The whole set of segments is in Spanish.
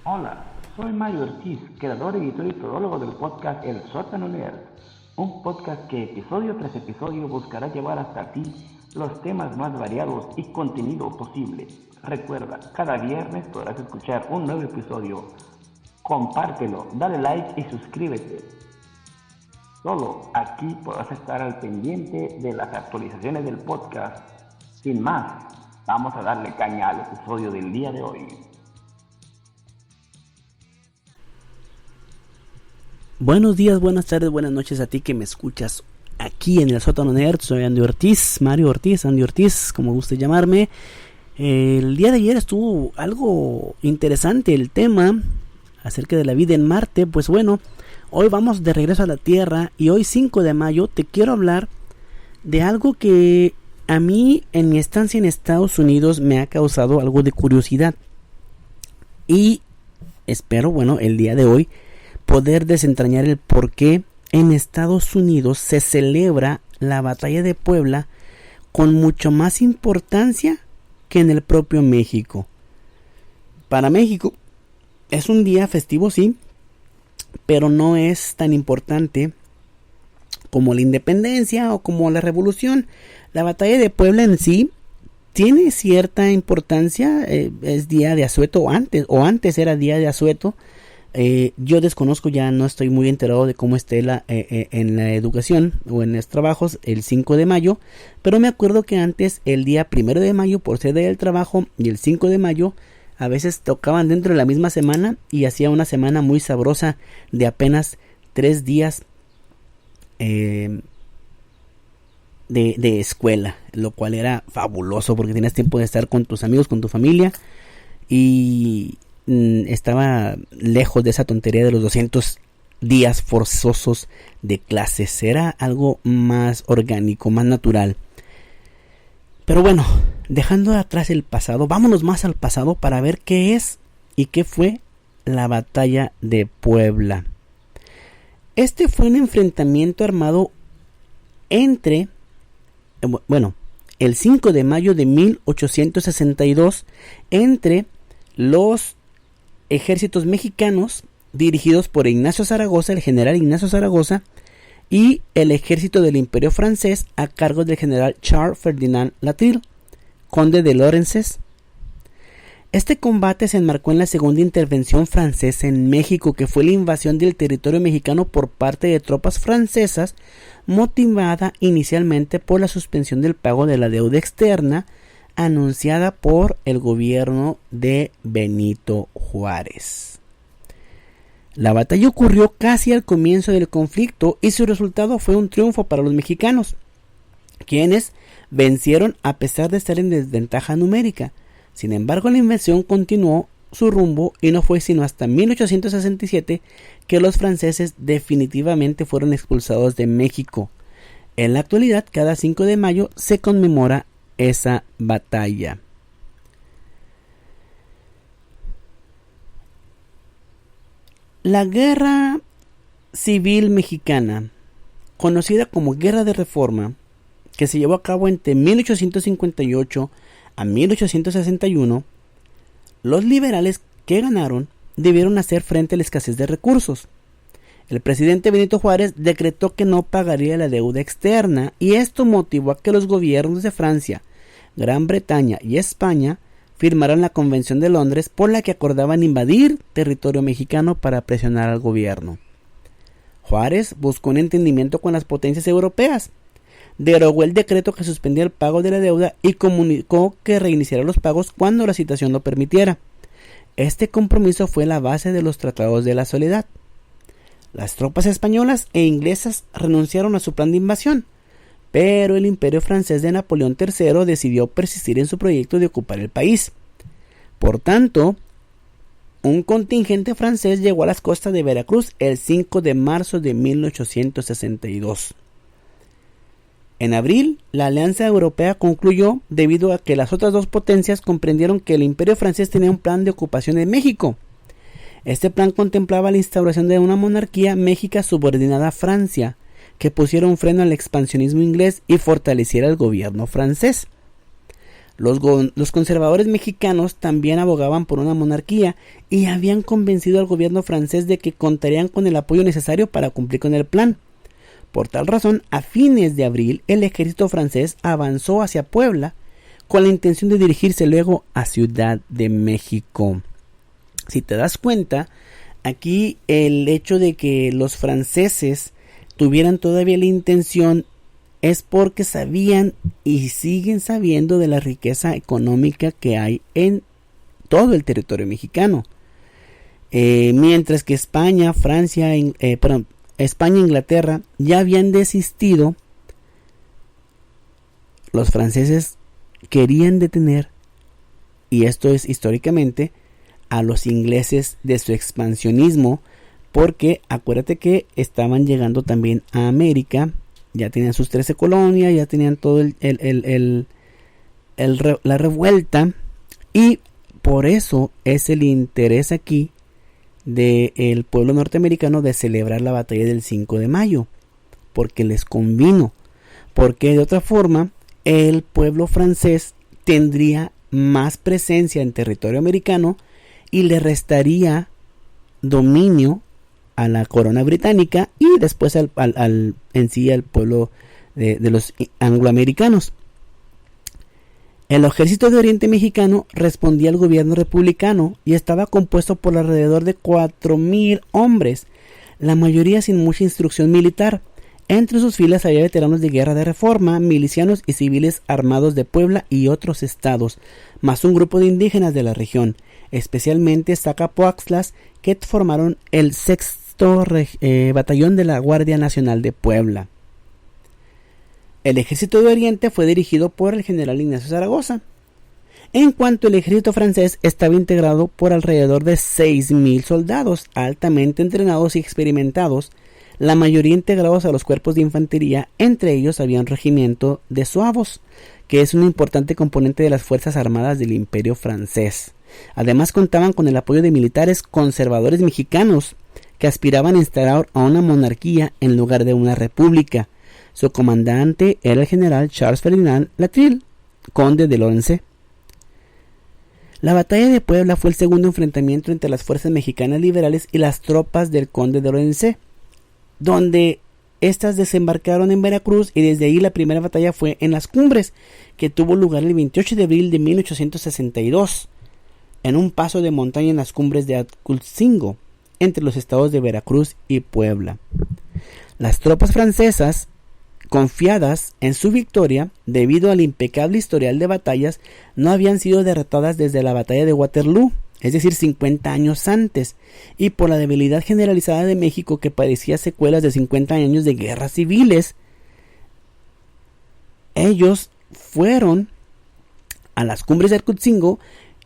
Hola, soy Mario Ortiz, creador, editor y todólogo del podcast El Sótano Nerd, un podcast que episodio tras episodio buscará llevar hasta ti los temas más variados y contenido posible. Recuerda, cada viernes podrás escuchar un nuevo episodio. Compártelo, dale like y suscríbete. Solo aquí podrás estar al pendiente de las actualizaciones del podcast. Sin más, vamos a darle caña al episodio del día de hoy. Buenos días, buenas tardes, buenas noches a ti que me escuchas aquí en el Sótano Nerd. Soy Andy Ortiz, Mario Ortiz, Andy Ortiz, como guste llamarme. El día de ayer estuvo algo interesante el tema acerca de la vida en Marte. Pues bueno, hoy vamos de regreso a la Tierra y hoy 5 de mayo te quiero hablar de algo que a mí en mi estancia en Estados Unidos me ha causado algo de curiosidad. Y espero, bueno, el día de hoy poder desentrañar el por qué en Estados Unidos se celebra la Batalla de Puebla con mucho más importancia que en el propio México. Para México es un día festivo, sí, pero no es tan importante como la independencia o como la revolución. La Batalla de Puebla en sí tiene cierta importancia, es día de asueto o antes era día de asueto. Yo desconozco, ya no estoy muy enterado de cómo esté en la educación o en los trabajos el 5 de mayo, pero me acuerdo que antes el día 1 de mayo por ser día del trabajo y el 5 de mayo a veces tocaban dentro de la misma semana y hacía una semana muy sabrosa de apenas 3 días de escuela, lo cual era fabuloso porque tenías tiempo de estar con tus amigos, con tu familia y estaba lejos de esa tontería de los 200 días forzosos de clases. Era algo más orgánico, más natural. Pero bueno, dejando atrás el pasado, vámonos más al pasado para ver qué es y qué fue la Batalla de Puebla. Este fue un enfrentamiento armado entre, el 5 de mayo de 1862 entre los ejércitos mexicanos dirigidos por Ignacio Zaragoza, el general Ignacio Zaragoza, y el ejército del Imperio francés a cargo del general Charles Ferdinand Latrille, conde de Lorenzes. Este combate se enmarcó en la segunda intervención francesa en México, que fue la invasión del territorio mexicano por parte de tropas francesas, motivada inicialmente por la suspensión del pago de la deuda externa anunciada por el gobierno de Benito Juárez. La batalla ocurrió casi al comienzo del conflicto y su resultado fue un triunfo para los mexicanos, quienes vencieron a pesar de estar en desventaja numérica. Sin embargo, la invasión continuó su rumbo y no fue sino hasta 1867 que los franceses definitivamente fueron expulsados de México. En la actualidad, cada 5 de mayo se conmemora esa batalla. La Guerra Civil Mexicana, conocida como Guerra de Reforma, que se llevó a cabo entre 1858 a 1861, los liberales que ganaron debieron hacer frente a la escasez de recursos. El presidente Benito Juárez decretó que no pagaría la deuda externa y esto motivó a que los gobiernos de Francia, Gran Bretaña y España firmaran la Convención de Londres por la que acordaban invadir territorio mexicano para presionar al gobierno. Juárez buscó un entendimiento con las potencias europeas, derogó el decreto que suspendía el pago de la deuda y comunicó que reiniciaría los pagos cuando la situación lo permitiera. Este compromiso fue la base de los Tratados de la Soledad. Las tropas españolas e inglesas renunciaron a su plan de invasión, pero el imperio francés de Napoleón III decidió persistir en su proyecto de ocupar el país. Por tanto, un contingente francés llegó a las costas de Veracruz el 5 de marzo de 1862. En abril, la Alianza Europea concluyó debido a que las otras dos potencias comprendieron que el imperio francés tenía un plan de ocupación de México. Este plan contemplaba la instauración de una monarquía méxica subordinada a Francia, que pusiera un freno al expansionismo inglés y fortaleciera el gobierno francés. Los conservadores mexicanos también abogaban por una monarquía y habían convencido al gobierno francés de que contarían con el apoyo necesario para cumplir con el plan. Por tal razón, a fines de abril, el ejército francés avanzó hacia Puebla con la intención de dirigirse luego a Ciudad de México. Si te das cuenta, aquí el hecho de que los franceses tuvieran todavía la intención es porque sabían y siguen sabiendo de la riqueza económica que hay en todo el territorio mexicano. Mientras que España, España e Inglaterra ya habían desistido, los franceses querían detener, y esto es históricamente, a los ingleses de su expansionismo, porque acuérdate que estaban llegando también a América. Ya tenían sus 13 colonias, ya tenían todo la revuelta, y por eso es el interés aquí del pueblo norteamericano de celebrar la batalla del 5 de mayo, porque les convino, porque de otra forma el pueblo francés tendría más presencia en territorio americano y le restaría dominio a la corona británica y después al pueblo de los angloamericanos. El ejército de Oriente Mexicano respondía al gobierno republicano y estaba compuesto por alrededor de 4,000 hombres, la mayoría sin mucha instrucción militar. Entre sus filas había veteranos de guerra de reforma, milicianos y civiles armados de Puebla y otros estados, más un grupo de indígenas de la región, especialmente Zacapoaxtlas, que formaron el sexto batallón de la Guardia Nacional de Puebla. El ejército de Oriente fue dirigido por el general Ignacio Zaragoza, en cuanto el ejército francés estaba integrado por alrededor de 6,000 soldados altamente entrenados y experimentados, la mayoría integrados a los cuerpos de infantería. Entre ellos había un regimiento de zuavos, que es un importante componente de las fuerzas armadas del Imperio francés. Además contaban con el apoyo de militares conservadores mexicanos que aspiraban a instaurar a una monarquía en lugar de una república. Su comandante era el general Charles Ferdinand Latrille, conde de Lorenzé. La batalla de Puebla fue el segundo enfrentamiento entre las fuerzas mexicanas liberales y las tropas del conde de Lorenzé, donde estas desembarcaron en Veracruz, y desde ahí la primera batalla fue en Las Cumbres, que tuvo lugar el 28 de abril de 1862, en un paso de montaña en las cumbres de Atculcingo, entre los estados de Veracruz y Puebla. Las tropas francesas, confiadas en su victoria debido al impecable historial de batallas, no habían sido derrotadas desde la batalla de Waterloo, es decir, 50 años antes, y por la debilidad generalizada de México, que padecía secuelas de 50 años de guerras civiles. Ellos fueron a las cumbres de Atculcingo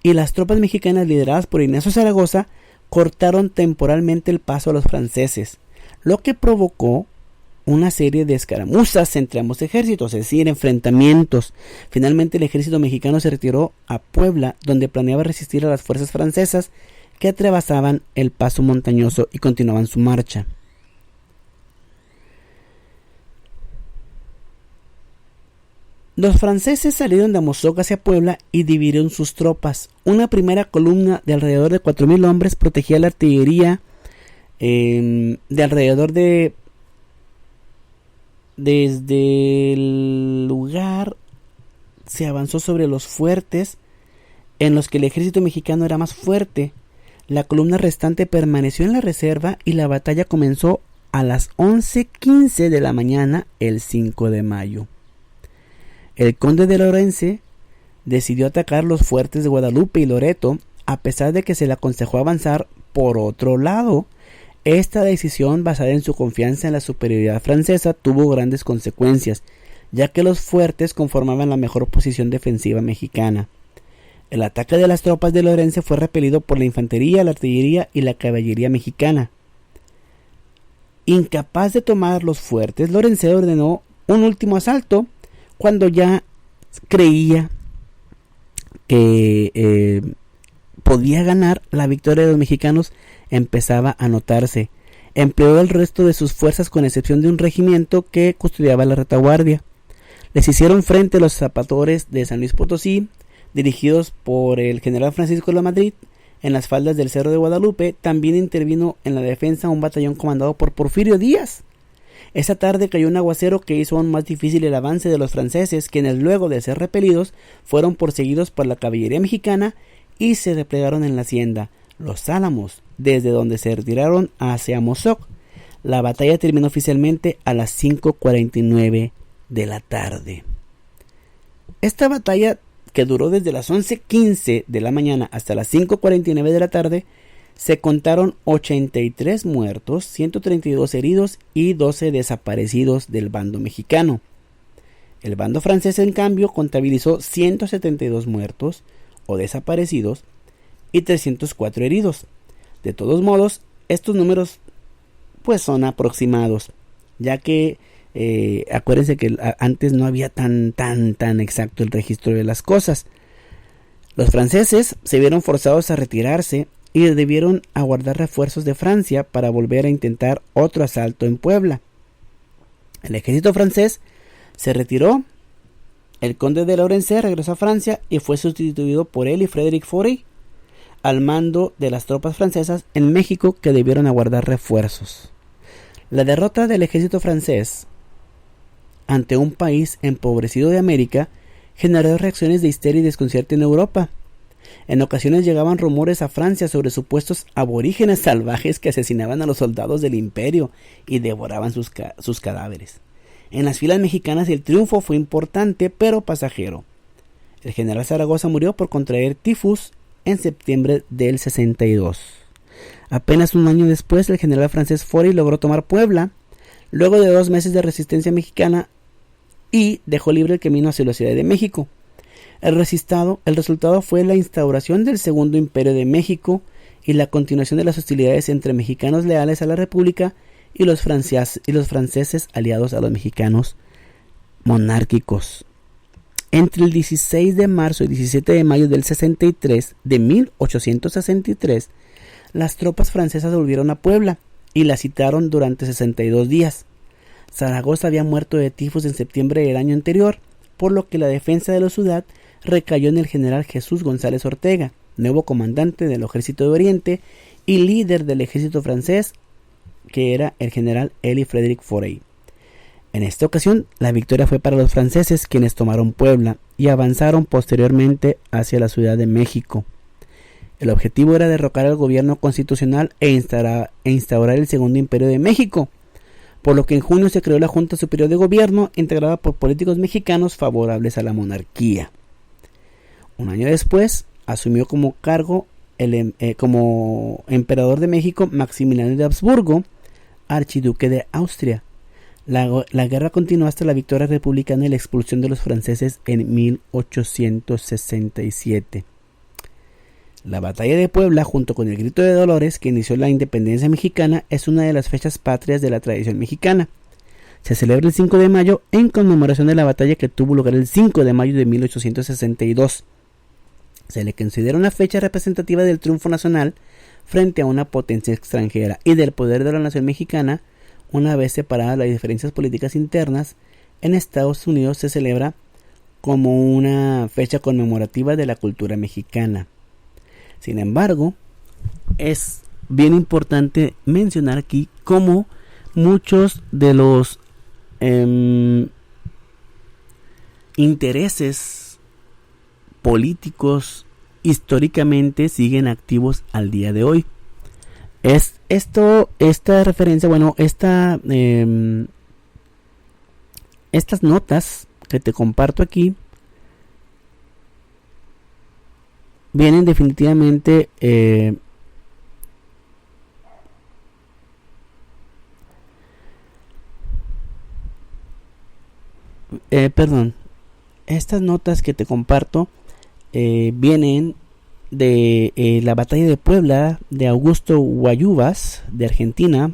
y las tropas mexicanas lideradas por Ignacio Zaragoza cortaron temporalmente el paso a los franceses, lo que provocó una serie de escaramuzas entre ambos ejércitos, es decir, enfrentamientos. Finalmente el ejército mexicano se retiró a Puebla, donde planeaba resistir a las fuerzas francesas que atravesaban el paso montañoso y continuaban su marcha. Los franceses salieron de Amozoc hacia Puebla y dividieron sus tropas. Una primera columna de alrededor de 4,000 hombres protegía la artillería de alrededor de... Desde el lugar se avanzó sobre los fuertes en los que el ejército mexicano era más fuerte. La columna restante permaneció en la reserva y la batalla comenzó a las 11:15 de la mañana el 5 de mayo. El conde de Lorenzé decidió atacar los fuertes de Guadalupe y Loreto, a pesar de que se le aconsejó avanzar por otro lado. Esta decisión, basada en su confianza en la superioridad francesa, tuvo grandes consecuencias, ya que los fuertes conformaban la mejor posición defensiva mexicana. El ataque de las tropas de Lorenzé fue repelido por la infantería, la artillería y la caballería mexicana. Incapaz de tomar los fuertes, Lorenzé ordenó un último asalto cuando ya creía que podía ganar. La victoria de los mexicanos empezaba a notarse. Empleó el resto de sus fuerzas, con excepción de un regimiento que custodiaba la retaguardia. Les hicieron frente los zapadores de San Luis Potosí, dirigidos por el general Francisco de Madrid, en las faldas del Cerro de Guadalupe, también intervino en la defensa un batallón comandado por Porfirio Díaz. Esa tarde cayó un aguacero que hizo aún más difícil el avance de los franceses, quienes luego de ser repelidos fueron perseguidos por la caballería mexicana y se replegaron en la hacienda Los Álamos, desde donde se retiraron hacia Amozoc. La batalla terminó oficialmente a las 5:49 de la tarde. Esta batalla, que duró desde las 11:15 de la mañana hasta las 5:49 de la tarde, se contaron 83 muertos, 132 heridos y 12 desaparecidos del bando mexicano. El bando francés, en cambio, contabilizó 172 muertos o desaparecidos y 304 heridos. De todos modos, estos números pues son aproximados, ya que acuérdense que antes no había tan exacto el registro de las cosas. Los franceses se vieron forzados a retirarse y debieron aguardar refuerzos de Francia para volver a intentar otro asalto en Puebla. El ejército francés se retiró, el conde de Lorenzé regresó a Francia y fue sustituido por él y Frédéric Faure al mando de las tropas francesas en México, que debieron aguardar refuerzos. La derrota del ejército francés ante un país empobrecido de América generó reacciones de histeria y desconcierto en Europa. En ocasiones llegaban rumores a Francia sobre supuestos aborígenes salvajes que asesinaban a los soldados del imperio y devoraban sus cadáveres. En las filas mexicanas el triunfo fue importante pero pasajero. El general Zaragoza murió por contraer tifus en septiembre del 62. Apenas un año después, el general francés Faure logró tomar Puebla, luego de 2 meses de resistencia mexicana, y dejó libre el camino hacia la Ciudad de México. El resultado fue la instauración del Segundo Imperio de México y la continuación de las hostilidades entre mexicanos leales a la República y los franceses aliados a los mexicanos monárquicos. Entre el 16 de marzo y 17 de mayo del 1863, las tropas francesas volvieron a Puebla y la sitiaron durante 62 días. Zaragoza había muerto de tifus en septiembre del año anterior, por lo que la defensa de la ciudad recayó en el general Jesús González Ortega, nuevo comandante del Ejército de Oriente y líder del ejército francés, que era el general Élie Frédéric Faure. En esta ocasión, la victoria fue para los franceses, quienes tomaron Puebla y avanzaron posteriormente hacia la Ciudad de México. El objetivo era derrocar al gobierno constitucional e instaurar el Segundo Imperio de México, por lo que en junio se creó la Junta Superior de Gobierno, integrada por políticos mexicanos favorables a la monarquía. Un año después, asumió como cargo como emperador de México Maximiliano de Habsburgo, archiduque de Austria. La guerra continuó hasta la victoria republicana y la expulsión de los franceses en 1867. La batalla de Puebla, junto con el Grito de Dolores, que inició la independencia mexicana, es una de las fechas patrias de la tradición mexicana. Se celebra el 5 de mayo en conmemoración de la batalla que tuvo lugar el 5 de mayo de 1862. Se le considera una fecha representativa del triunfo nacional frente a una potencia extranjera y del poder de la nación mexicana. Una vez separadas las diferencias políticas internas, en Estados Unidos se celebra como una fecha conmemorativa de la cultura mexicana. Sin embargo, es bien importante mencionar aquí cómo muchos de los intereses políticos históricamente siguen activos al día de hoy. Esta referencia, estas notas que te comparto aquí vienen definitivamente estas notas que te comparto vienen de la batalla de Puebla de Augusto Guayubas de Argentina,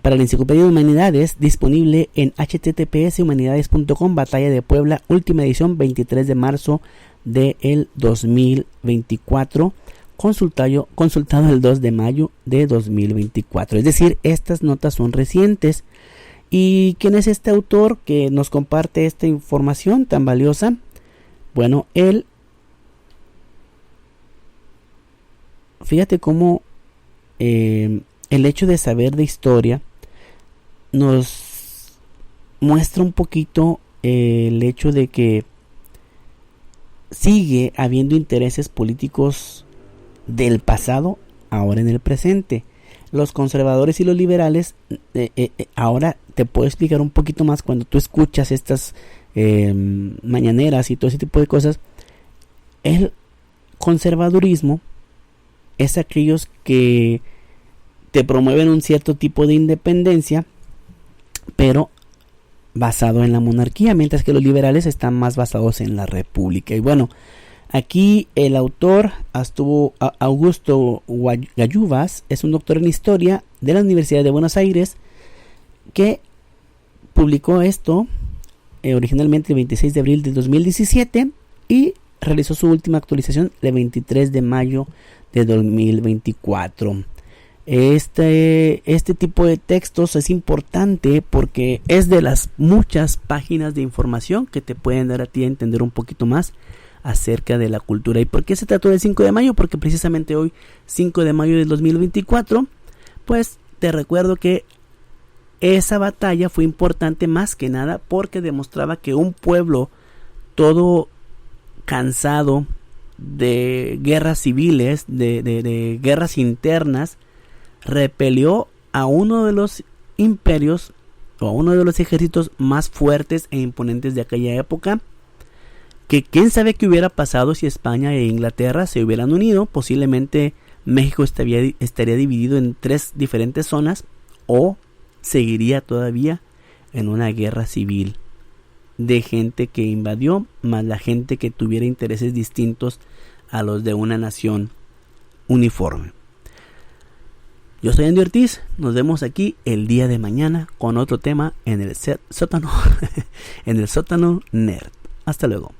para la Enciclopedia de Humanidades, disponible en https://humanidades.com. Batalla de Puebla, última edición, 23 de marzo del 2024, consultado el 2 de mayo de 2024. Es decir, estas notas son recientes. ¿Y quién es este autor que nos comparte esta información tan valiosa? Bueno, él fíjate cómo el hecho de saber de historia nos muestra un poquito el hecho de que sigue habiendo intereses políticos del pasado ahora en el presente. Los conservadores y los liberales, ahora te puedo explicar un poquito más cuando tú escuchas estas mañaneras y todo ese tipo de cosas. El conservadurismo es aquellos que te promueven un cierto tipo de independencia, pero basado en la monarquía, mientras que los liberales están más basados en la república. Y bueno, aquí el autor Augusto Galluvas es un doctor en historia de la Universidad de Buenos Aires que publicó esto originalmente el 26 de abril de 2017 y realizó su última actualización el 23 de mayo de 2024. Este tipo de textos es importante porque es de las muchas páginas de información que te pueden dar a ti a entender un poquito más acerca de la cultura. ¿Y por qué se trató del 5 de mayo? Porque precisamente hoy, 5 de mayo del 2024, pues te recuerdo que esa batalla fue importante más que nada porque demostraba que un pueblo todo cansado de guerras civiles, de guerras internas, repelió a uno de los imperios o a uno de los ejércitos más fuertes e imponentes de aquella época, que quién sabe qué hubiera pasado si España e Inglaterra se hubieran unido. Posiblemente México estaría dividido en 3 diferentes zonas o seguiría todavía en una guerra civil de gente que invadió más la gente que tuviera intereses distintos a los de una nación uniforme. Yo soy Andy Ortiz, nos vemos aquí el día de mañana con otro tema en el sótano, en el sótano nerd. Hasta luego.